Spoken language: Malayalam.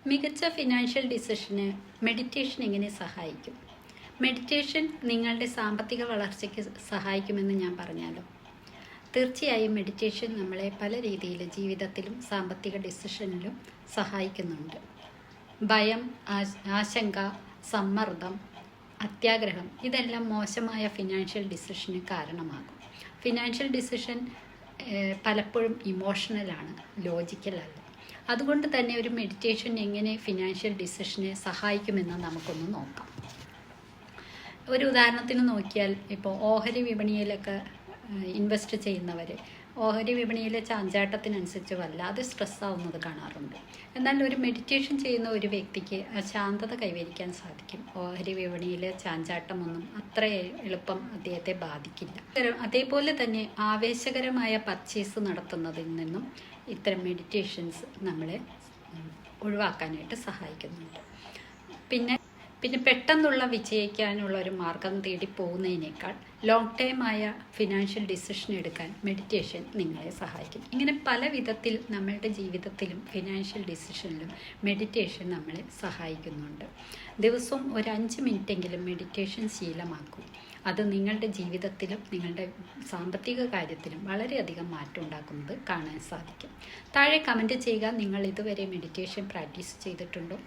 മികച്ച ഫിനാൻഷ്യൽ ഡിസിഷന് മെഡിറ്റേഷൻ എങ്ങനെ സഹായിക്കും? മെഡിറ്റേഷൻ നിങ്ങളുടെ സാമ്പത്തിക വളർച്ചയ്ക്ക് സഹായിക്കുമെന്ന് ഞാൻ പറഞ്ഞാലോ? തീർച്ചയായും മെഡിറ്റേഷൻ നമ്മളെ പല രീതിയിൽ ജീവിതത്തിലും സാമ്പത്തിക ഡിസിഷനിലും സഹായിക്കുന്നുണ്ട്. ഭയം, ആശങ്ക, സമ്മർദ്ദം, അത്യാഗ്രഹം ഇതെല്ലാം മോശമായ ഫിനാൻഷ്യൽ ഡിസിഷന് കാരണമാകും. ഫിനാൻഷ്യൽ ഡിസിഷൻ പലപ്പോഴും ഇമോഷണലാണ്, ലോജിക്കലല്ല. അതുകൊണ്ട് തന്നെ ഒരു മെഡിറ്റേഷൻ എങ്ങനെ ഫിനാൻഷ്യൽ ഡിസിഷനെ സഹായിക്കുമെന്ന് നമുക്കൊന്ന് നോക്കാം. ഒരു ഉദാഹരണത്തിന് നോക്കിയാൽ, ഇപ്പോൾ ഓഹരി വിപണിയിലൊക്കെ ഇൻവെസ്റ്റ് ചെയ്യുന്നവർ ഓഹരി വിപണിയിലെ ചാഞ്ചാട്ടത്തിനനുസരിച്ച് വല്ലാതെ സ്ട്രെസ്സാവുന്നത് കാണാറുണ്ട്. എന്നാൽ ഒരു മെഡിറ്റേഷൻ ചെയ്യുന്ന ഒരു വ്യക്തിക്ക് ആ ശാന്തത കൈവരിക്കാൻ സാധിക്കും. ഓഹരി വിപണിയിലെ ചാഞ്ചാട്ടമൊന്നും അത്ര എളുപ്പം അദ്ദേഹത്തെ ബാധിക്കില്ല. അതേപോലെ തന്നെ ആവേശകരമായ പർച്ചേസ് നടത്തുന്നതിൽ നിന്നും ഇത്തരം മെഡിറ്റേഷൻസ് നമ്മളെ ഒഴിവാക്കാനായിട്ട് സഹായിക്കുന്നുണ്ട്. പിന്നെ പെട്ടെന്നുള്ള വിജയിക്കാനുള്ള ഒരു മാർഗം തേടി പോകുന്നതിനേക്കാൾ ലോങ് ടൈമായ ഫിനാൻഷ്യൽ ഡിസിഷൻ എടുക്കാൻ മെഡിറ്റേഷൻ നിങ്ങളെ സഹായിക്കും. ഇങ്ങനെ പല വിധത്തിൽ നമ്മളുടെ ജീവിതത്തിലും ഫിനാൻഷ്യൽ ഡിസിഷനിലും മെഡിറ്റേഷൻ നമ്മളെ സഹായിക്കുന്നുണ്ട്. ദിവസവും ഒരു 5 മിനിറ്റെങ്കിലും മെഡിറ്റേഷൻ ശീലമാക്കും. അത് നിങ്ങളുടെ ജീവിതത്തിലും നിങ്ങളുടെ സാമ്പത്തിക കാര്യത്തിലും വളരെയധികം മാറ്റം ഉണ്ടാക്കുന്നത് കാണാൻ സാധിക്കും. താഴെ കമൻറ്റ് ചെയ്യുക, നിങ്ങൾ ഇതുവരെ മെഡിറ്റേഷൻ പ്രാക്ടീസ് ചെയ്തിട്ടുണ്ടോ?